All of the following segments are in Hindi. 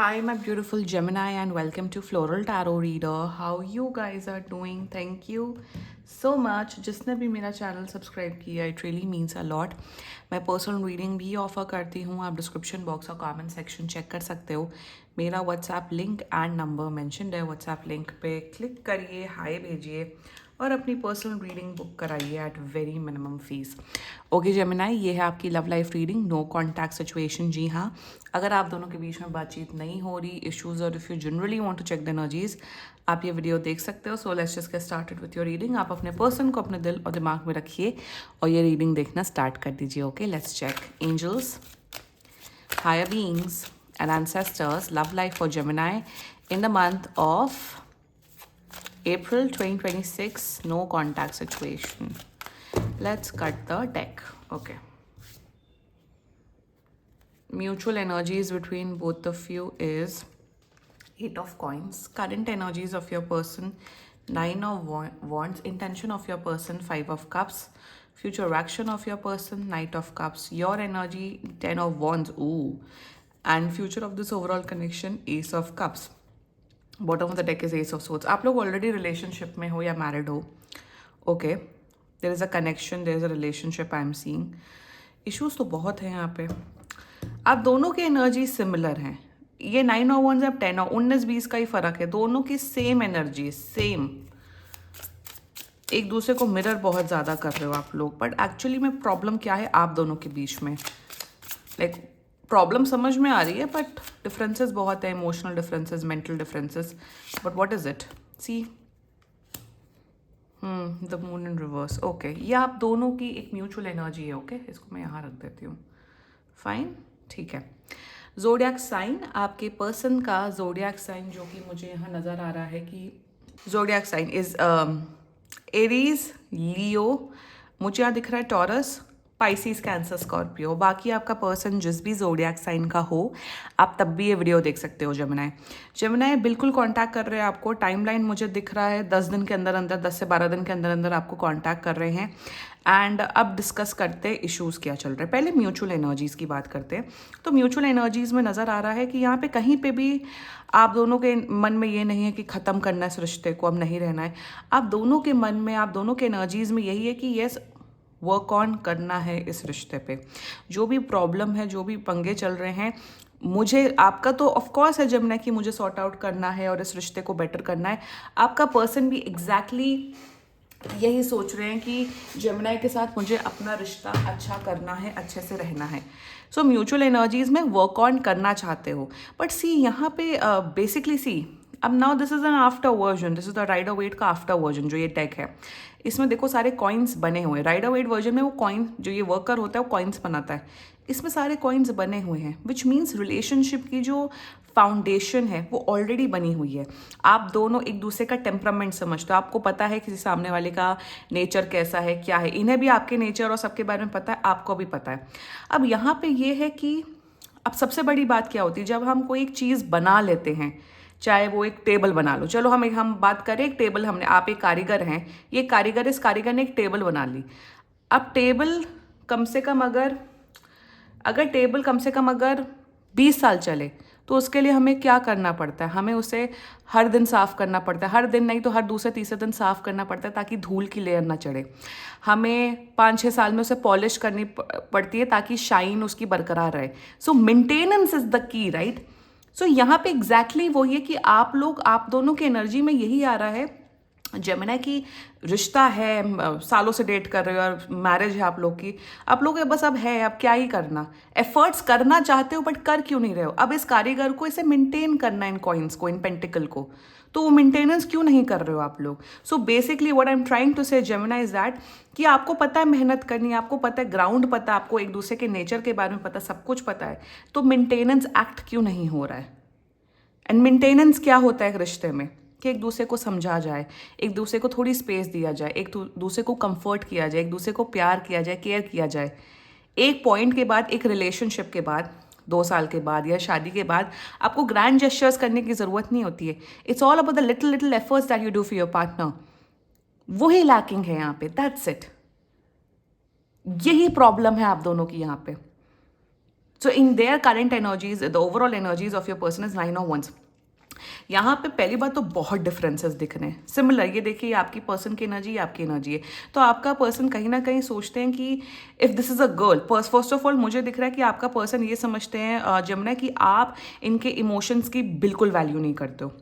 Hi, my beautiful Gemini, and welcome to Floral Tarot Reader. How you guys are doing? Thank you so much. जिसने भी मेरा चैनल सब्सक्राइब किया, it really means a lot. मैं पर्सनल रीडिंग भी ऑफर करती हूँ. आप डिस्क्रिप्शन बॉक्स और कमेंट सेक्शन चेक कर सकते हो. मेरा WhatsApp link and number mentioned है. व्हाट्सएप लिंक पे क्लिक करिए, हाय भेजिए और अपनी पर्सनल रीडिंग बुक कराइए at very minimum fees. Okay Gemini, ये है आपकी love life reading. No contact situation. जी हाँ, अगर आप दोनों के बीच में बातचीत नहीं हो रही, इश्यूज, और if you generally want to check the energies, आप ये वीडियो देख सकते हो. So let's just get started with your reading. आप अपने पर्सन को अपने दिल और दिमाग में रखिए और ये रीडिंग देखना स्टार्ट कर दीजिए. Okay, let's check. Angels, higher beings and ancestors, love life for Gemini in the month of April 2026, no contact situation. Let's cut the deck. Okay. Mutual energies between both of you is Eight of Coins. Current energies of your person, Nine of Wands. Intention of your person, Five of Cups. Future action of your person, Knight of Cups. Your energy, Ten of Wands. Ooh. And future of this overall connection, Ace of Cups. Bottom of the deck is Ace of Swords. आप लोग ऑलरेडी रिलेशनशिप में हो या मैरिड हो. Okay, there is a connection, there is a relationship I am seeing. Issues तो बहुत हैं यहाँ पे. आप दोनों की एनर्जी सिमिलर हैं. ये 9 और 1 से अब 10 और 19-20 का ही फर्क है. दोनों की सेम एनर्जी, सेम. एक दूसरे को मिरर बहुत ज़्यादा कर रहे हो आप लोग. बट एक्चुअली में प्रॉब्लम क्या है आप दोनों के बीच में? लाइक प्रॉब्लम समझ में आ रही है बट डिफरेंसेस बहुत है. Emotional differences, mental differences. But what is it? See, the moon in reverse. Okay, ये आप दोनों की एक म्यूचुअल एनर्जी है. ओके, इसको मैं यहाँ रख देती हूँ. फाइन, ठीक है. जोडियाक साइन, आपके पर्सन का जोडियाक साइन जो कि मुझे यहाँ नज़र आ रहा है कि जोडियाक साइन इज एरीज, लियो. मुझे यहाँ दिख रहा है टॉरस, पाइसिस, कैंसर, स्कॉर्पियो. बाकी आपका पर्सन जिस भी जोडियाक साइन का हो, आप तब भी ये वीडियो देख सकते हो. जेमिनाई बिल्कुल कांटेक्ट कर रहे हैं आपको. टाइमलाइन मुझे दिख रहा है 10 दिन के अंदर अंदर, 10 से 12 दिन के अंदर अंदर आपको कांटेक्ट कर रहे हैं. एंड अब डिस्कस करते हैं इश्यूज़ क्या चल रहे हैं. पहले म्यूचुअल एनर्जीज़ की बात करते हैं. तो म्यूचुअल एनर्जीज़ में नज़र आ रहा है कि यहाँ पे कहीं पे भी आप दोनों के मन में ये नहीं है कि ख़त्म करना है इस रिश्ते को, अब नहीं रहना है. आप दोनों के मन में, आप दोनों के एनर्जीज़ में यही है कि येस, वर्क ऑन करना है इस रिश्ते पे. जो भी प्रॉब्लम है, जो भी पंगे चल रहे हैं, मुझे आपका तो ऑफ कोर्स है जमुना कि मुझे सॉर्ट आउट करना है और इस रिश्ते को बेटर करना है. आपका पर्सन भी एग्जैक्टली यही सोच रहे हैं कि जमुना के साथ मुझे अपना रिश्ता अच्छा करना है, अच्छे से रहना है. सो म्यूचुअल एनर्जीज में वर्क ऑन करना चाहते हो. बट सी यहाँ पे बेसिकली सी, अब now this is an after version. This is the rider wait का आफ्टर वर्जन जो ये डेक है. इसमें देखो सारे कॉइन्स बने हुए हैं. राइडर वेट वर्जन में वो कॉइन जो ये वर्कर होता है वो कॉइन्स बनाता है. इसमें सारे कॉइन्स बने हुए हैं, विच मीन्स रिलेशनशिप की जो फाउंडेशन है वो ऑलरेडी बनी हुई है. आप दोनों एक दूसरे का टेम्परामेंट समझते हो. आपको पता है किसी सामने वाले का नेचर कैसा है, क्या है. इन्हें भी आपके नेचर और सबके बारे में पता है, आपको भी पता है. अब यहाँ पे ये है कि अब सबसे बड़ी बात क्या होती है जब हम कोई एक चीज़ बना लेते हैं, चाहे वो एक टेबल बना लो. चलो हम बात करें एक टेबल. हमने, आप एक कारीगर हैं, ये कारीगर, इस कारीगर ने एक टेबल बना ली. अब टेबल कम से कम अगर टेबल कम से कम अगर 20 साल चले तो उसके लिए हमें क्या करना पड़ता है? हमें उसे हर दिन साफ़ करना पड़ता है. हर दिन नहीं तो हर दूसरे तीसरे दिन साफ़ करना पड़ता है ताकि धूल की लेयर ना चढ़े. हमें 5-6 साल में उसे पॉलिश करनी पड़ती है ताकि शाइन उसकी बरकरार रहे. So maintenance is the key, right? So यहाँ पे एग्जैक्टली वही है कि आप दोनों की एनर्जी में यही आ रहा है जेमिनी की रिश्ता है, सालों से डेट कर रहे हो और मैरिज है आप लोग बस अब है, अब क्या ही करना. एफर्ट्स करना चाहते हो बट कर क्यों नहीं रहे हो? अब इस कारीगर को इसे मेंटेन करना है, इन कॉइन्स को, इन पेंटिकल को. तो वो मेंटेनेंस क्यों नहीं कर रहे हो आप लोग? So basically what I am trying to say Gemini is that कि आपको पता है मेहनत करनी है, आपको पता है ग्राउंड पता है, आपको एक दूसरे के नेचर के बारे में पता, सब कुछ पता है. तो मेंटेनेंस एक्ट क्यों नहीं हो रहा है? एंड मेंटेनेंस क्या होता है एक रिश्ते में? कि एक दूसरे को समझा जाए, एक दूसरे को थोड़ी स्पेस दिया जाए, एक दूसरे को कंफर्ट किया जाए, एक दूसरे को प्यार किया जाए, केयर किया जाए. एक पॉइंट के बाद, एक रिलेशनशिप के बाद, 2 साल के बाद या शादी के बाद आपको ग्रैंड जेस्चर्स करने की ज़रूरत नहीं होती है. It's all about the little little efforts that you do for your partner. वही लैकिंग है यहाँ पे. That's it. यही प्रॉब्लम है आप दोनों की यहाँ पे. So in their current energies, the overall energies of your person is 9 of Wands. यहाँ पे पहली बात तो बहुत डिफरेंसेस दिख रहे हैं. सिमिलर, ये देखिए आपकी पर्सन की एनर्जी, आपकी एनर्जी है. तो आपका पर्सन कहीं ना कहीं सोचते हैं कि if this is a girl, first of all मुझे दिख रहा है कि आपका पर्सन ये समझते हैं जमुना कि आप इनके इमोशंस की बिल्कुल वैल्यू नहीं करते हो.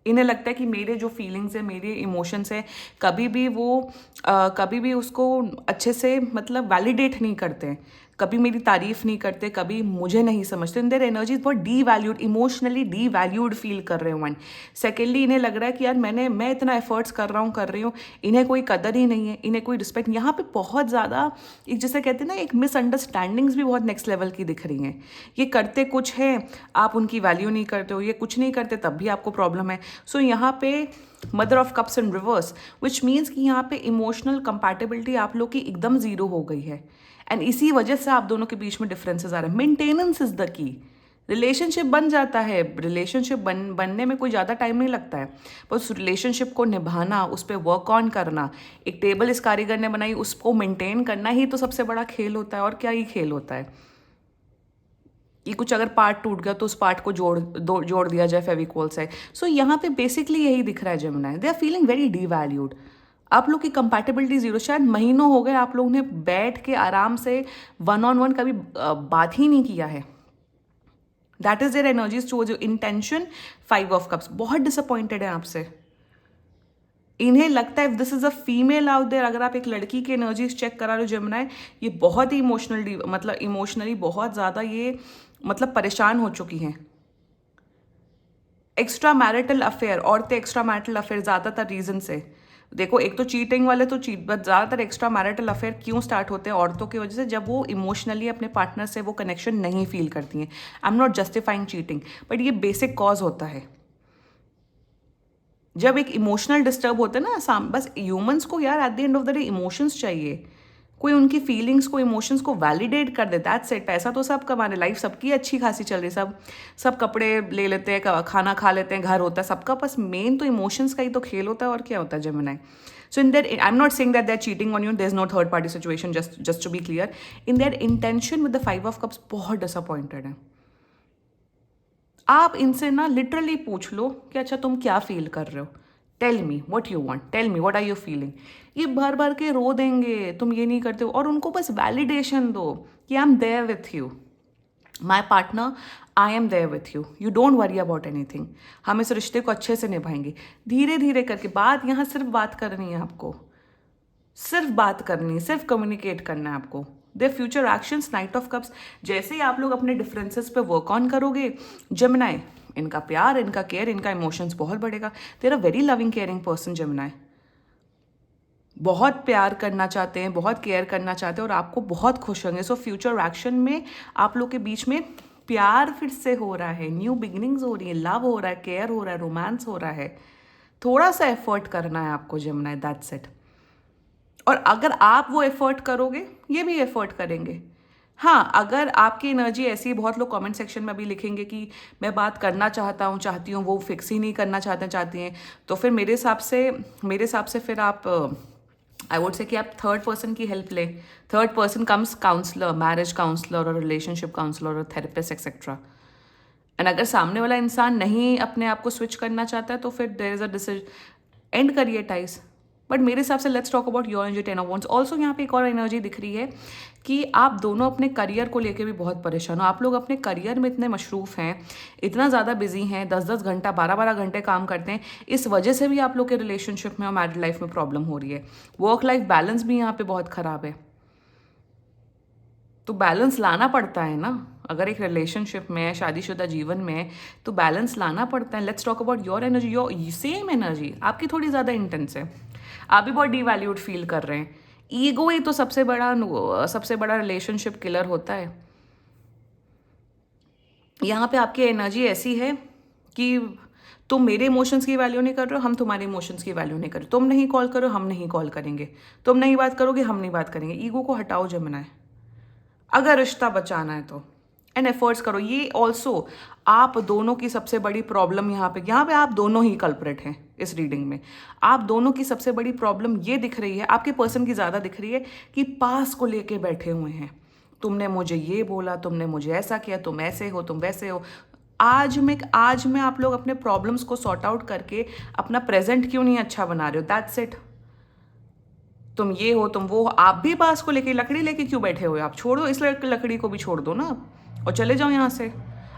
इन्हें लगता है कि मेरे जो फीलिंग्स हैं, मेरे इमोशंस हैं, कभी भी उसको अच्छे से मतलब वैलिडेट नहीं करते हैं, कभी मेरी तारीफ नहीं करते, कभी मुझे नहीं समझते. इन देयर एनर्जीज बहुत D valued, emotionally D valued feel कर रहे हो. वन सेकेंडली, इन्हें लग रहा है कि यार मैं इतना एफर्ट्स कर रही हूँ, इन्हें कोई कदर ही नहीं है, इन्हें कोई रिस्पेक्ट. यहाँ पे बहुत ज़्यादा एक जैसे कहते हैं ना, एक मिसअंडरस्टैंडिंग्स भी बहुत नेक्स्ट लेवल की दिख रही हैं. ये करते कुछ है, आप उनकी वैल्यू नहीं करते हो, ये कुछ नहीं करते तब भी आपको प्रॉब्लम है. सो यहाँ पे mother of cups in reverse, which means कि यहाँ पे इमोशनल कंपैटिबिलिटी आप लोग की एकदम जीरो हो गई है. एंड इसी वजह से आप दोनों के बीच में डिफरेंसेस आ रहे हैं. मेंटेनेंस इज द की. रिलेशनशिप बन जाता है, रिलेशनशिप बनने में कोई ज़्यादा टाइम नहीं लगता है, पर उस रिलेशनशिप को निभाना, उस पर वर्क ऑन करना, एक टेबल इस कारीगर ने बनाई उसको मेंटेन करना ही तो सबसे बड़ा खेल होता है. और क्या ही खेल होता है कि कुछ अगर पार्ट टूट गया तो उस पार्ट को जोड़ दिया जाए फेविकोल से. सो यहाँ पे बेसिकली यही दिख रहा है Jamuna, they are feeling very devalued. आप लोग की कंपैटिबिलिटी जीरो. शायद महीनों हो गए आप लोगों ने बैठ के आराम से वन ऑन वन कभी बात ही नहीं किया है. That is their energies to जो इंटेंशन. 5 ऑफ कप्स, बहुत डिसअपॉइंटेड है आपसे. इन्हें लगता है if this is a female out there, अगर आप एक लड़की की एनर्जीज चेक करा रहे हो जमुना, ये बहुत ही इमोशनली बहुत ज़्यादा ये परेशान हो चुकी हैं. एक्स्ट्रा मैरिटल अफेयर, औरतें एक्स्ट्रा मैरिटल अफेयर ज़्यादातर रीजन से देखो, एक तो चीटिंग वाले तो बट ज़्यादातर एक्स्ट्रा मैरिटल अफेयर क्यों स्टार्ट होते हैं औरतों की वजह से, जब वो इमोशनली अपने पार्टनर से वो कनेक्शन नहीं फील करती हैं. I am not justifying cheating, but ये बेसिक कॉज होता है. जब एक इमोशनल डिस्टर्ब होते हैं ना, बस ह्यूमंस को यार at the end of the day emotions चाहिए. कोई उनकी फीलिंग्स को, इमोशंस को वैलिडेट कर दे. That's it. पैसा तो सब कमा रहे, लाइफ सबकी अच्छी खासी चल रही, सब कपड़े ले लेते हैं, खाना खा लेते हैं, घर होता है सबका, बस मेन तो इमोशंस का ही तो खेल होता है. और क्या होता है Jamuna. So in that, I'm not saying that they're cheating on you. There's no third party situation. Just to be clear, in their intention with the 5 of cups, बहुत disappointed है. आप इनसे ना लिटरली पूछ लो कि अच्छा तुम क्या फील कर रहे हो. Tell me what you want, tell me what are you feeling. ये भर भर के रो देंगे तुम ये नहीं करते हो, और उनको बस वैलिडेशन दो कि I am there with you, my partner, I am there with you, you don't worry about anything. हम इस रिश्ते को अच्छे से निभाएंगे. धीरे धीरे करके बात, यहाँ सिर्फ बात करनी है आपको, सिर्फ बात करनी है, सिर्फ कम्युनिकेट करना है आपको. Their future actions, night of cups. जैसे ही आप लोग अपने डिफरेंसेस पे वर्क ऑन करोगे जमुनाए, इनका प्यार, इनका केयर, इनका इमोशंस बहुत बढ़ेगा. They're a very loving caring person जमुनाए. बहुत प्यार करना चाहते हैं, बहुत केयर करना चाहते हैं और आपको बहुत खुश होंगे. सो फ्यूचर एक्शन में आप लोग के बीच में प्यार फिर से हो रहा है, न्यू बिगिनिंग्स हो रही है, लव हो रहा है, केयर हो रहा है, रोमांस हो रहा है. थोड़ा सा एफर्ट करना है आपको जमुना, दैट्स इट. और अगर आप वो एफर्ट करोगे, ये भी एफर्ट करेंगे. हाँ, अगर आपकी एनर्जी ऐसी, बहुत लोग कमेंट सेक्शन में अभी लिखेंगे कि मैं बात करना चाहती हूँ, वो फिक्स ही नहीं करना चाहती हैं, तो फिर मेरे हिसाब से फिर आप आई वुड से कि आप थर्ड पर्सन की हेल्प लें. Third person comes counsellor, marriage counsellor और रिलेशनशिप काउंसलर और थेरेपिस्ट एक्सेट्रा. एंड अगर सामने वाला इंसान नहीं अपने आप को स्विच करना चाहता है तो फिर there is a decision, end करिए टाइज. बट मेरे हिसाब से let's talk about your energy 10 of wands. Also यहाँ पे एक और एनर्जी दिख रही है कि आप दोनों अपने करियर को लेके भी बहुत परेशान हो. आप लोग अपने करियर में इतने मशरूफ़ हैं, इतना ज़्यादा बिजी हैं, 10-10 घंटा, 12-12 घंटे काम करते हैं. इस वजह से भी आप लोग के रिलेशनशिप में और मैरिड लाइफ में प्रॉब्लम हो रही है. वर्क लाइफ बैलेंस भी यहाँ पे बहुत ख़राब है. तो बैलेंस लाना पड़ता है ना, अगर एक रिलेशनशिप में, शादीशुदा जीवन में, तो बैलेंस लाना पड़ता है. Let's talk about your energy. Your same energy आपकी थोड़ी ज़्यादा इंटेंस है. आप भी बहुत डीवैल्यूड फील कर रहे हैं. ईगो ही तो सबसे बड़ा रिलेशनशिप किलर होता है. यहाँ पे आपकी एनर्जी ऐसी है कि तुम मेरे इमोशंस की वैल्यू नहीं कर रहे हो, हम तुम्हारे इमोशंस की वैल्यू नहीं कर रहे. तुम नहीं कॉल करो, हम नहीं कॉल करेंगे. तुम नहीं बात करोगे, हम नहीं बात करेंगे. ईगो को हटाओ जमुना है, अगर रिश्ता बचाना है तो. एंड एफर्ट्स करो. ये ऑल्सो आप दोनों की सबसे बड़ी प्रॉब्लम यहाँ पे आप दोनों ही कल्प्रेट हैं इस रीडिंग में. आप दोनों की सबसे बड़ी प्रॉब्लम ये दिख रही है, आपके पर्सन की ज़्यादा दिख रही है कि पास को लेके बैठे हुए हैं. तुमने मुझे ये बोला, तुमने मुझे ऐसा किया, तुम ऐसे हो, तुम वैसे हो। आज में आप लोग अपने प्रॉब्लम्स को सॉर्ट आउट करके अपना प्रेजेंट क्यों नहीं अच्छा बना रहे हो? That's it. तुम ये हो, तुम वो हो। आप भी पास को लेके लकड़ी लेके क्यों बैठे हो? आप छोड़ो, इस लकड़ी को भी छोड़ दो ना और चले जाओ यहाँ से।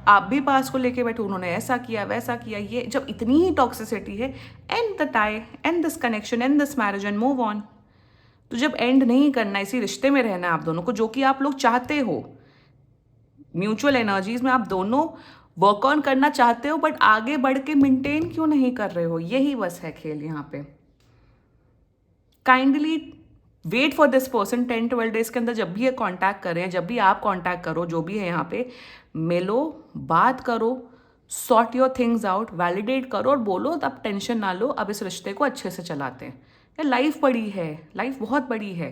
आप भी पास को लेके बैठे, उन्होंने ऐसा किया वैसा किया। ये जब इतनी ही टॉक्सिसिटी है, and the tie, and this connection, and this marriage and move on. तो जब एंड नहीं करना, इसी रिश्ते में रहना है आप दोनों को, जो कि आप लोग चाहते हो, म्यूचुअल एनर्जीज में आप दोनों वर्क ऑन करना चाहते हो, बट आगे बढ़ के मेंटेन क्यों नहीं कर रहे हो? यही बस है खेल यहाँ पे। Kindly wait for this person 10-12 days के अंदर। जब भी ये कांटेक्ट करें, जब भी आप कांटेक्ट करो, जो भी है यहाँ पे, मिलो, बात करो, sort your things out, validate करो और बोलो अब टेंशन ना लो, अब इस रिश्ते को अच्छे से चलाते हैं। ये लाइफ बड़ी है, लाइफ बहुत बड़ी है।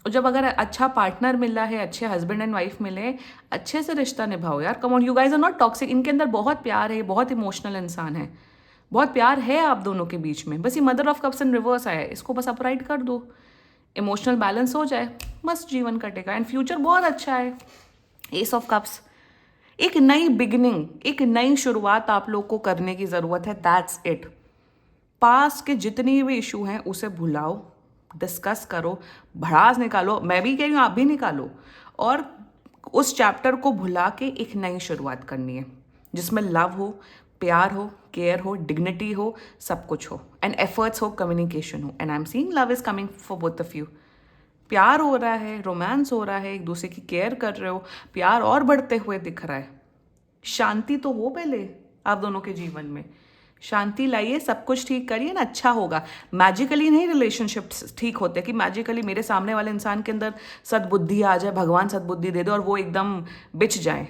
और जब अगर अच्छा पार्टनर मिला है, अच्छे हस्बैंड एंड वाइफ मिले, अच्छे से रिश्ता निभाओ यार। Come on, you guys are not toxic. इनके अंदर बहुत प्यार है, बहुत इमोशनल इंसान है, बहुत प्यार है आप दोनों के बीच में। बस ये mother of cups in reverse आया है, इसको बस अपराइट कर दो, इमोशनल बैलेंस हो जाए, बस जीवन कटेगा एंड फ्यूचर बहुत अच्छा है। एस ऑफ कप्स, एक नई बिगिनिंग, एक नई शुरुआत आप लोग को करने की ज़रूरत है। That's it. पास के जितनी भी इशू हैं उसे भुलाओ, डिस्कस करो, भड़ास निकालो। मैं भी कह रही हूँ, आप भी निकालो, और उस चैप्टर को भुला के एक नई शुरुआत करनी है, जिसमें लव हो, प्यार हो, केयर हो, डिग्निटी हो, सब कुछ हो, एंड एफर्ट्स हो, कम्युनिकेशन हो। And I am seeing love is coming for both of you. प्यार हो रहा है, रोमांस हो रहा है, एक दूसरे की केयर कर रहे हो, प्यार और बढ़ते हुए दिख रहा है। शांति तो हो पहले आप दोनों के जीवन में, शांति लाइए, सब कुछ ठीक करिए ना, अच्छा होगा। मैजिकली नहीं रिलेशनशिप्स ठीक होते कि मैजिकली मेरे सामने वाले इंसान के अंदर सद्बुद्धि आ जाए, भगवान सद्बुद्धि दे दे और वो एकदम बिछ जाए।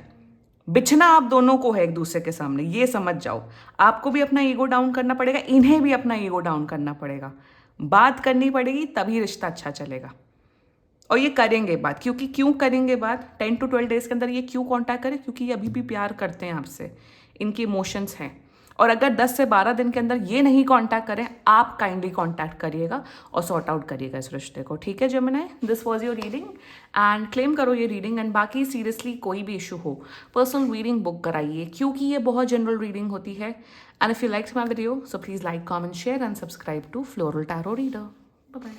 बिछना आप दोनों को है एक दूसरे के सामने, ये समझ जाओ। आपको भी अपना ईगो डाउन करना पड़ेगा, इन्हें भी अपना ईगो डाउन करना पड़ेगा, बात करनी पड़ेगी, तभी रिश्ता अच्छा चलेगा। और ये करेंगे बात, क्योंकि क्यों करेंगे बात 10-12 डेज के अंदर? ये क्यों कांटेक्ट करें? क्योंकि ये अभी भी प्यार करते हैं आपसे, इनके इमोशंस हैं। और अगर 10 से 12 दिन के अंदर ये नहीं कांटेक्ट करें, आप काइंडली कांटेक्ट करिएगा और सॉर्ट आउट करिएगा इस रिश्ते को, ठीक है Gemini? This was your reading and claim करो ये रीडिंग। एंड बाकी सीरियसली कोई भी इशू हो, पर्सनल रीडिंग बुक कराइए, क्योंकि ये बहुत जनरल रीडिंग होती है। And if you likes my video, so please like, comment, share and subscribe to floral tarot reader. Bye bye.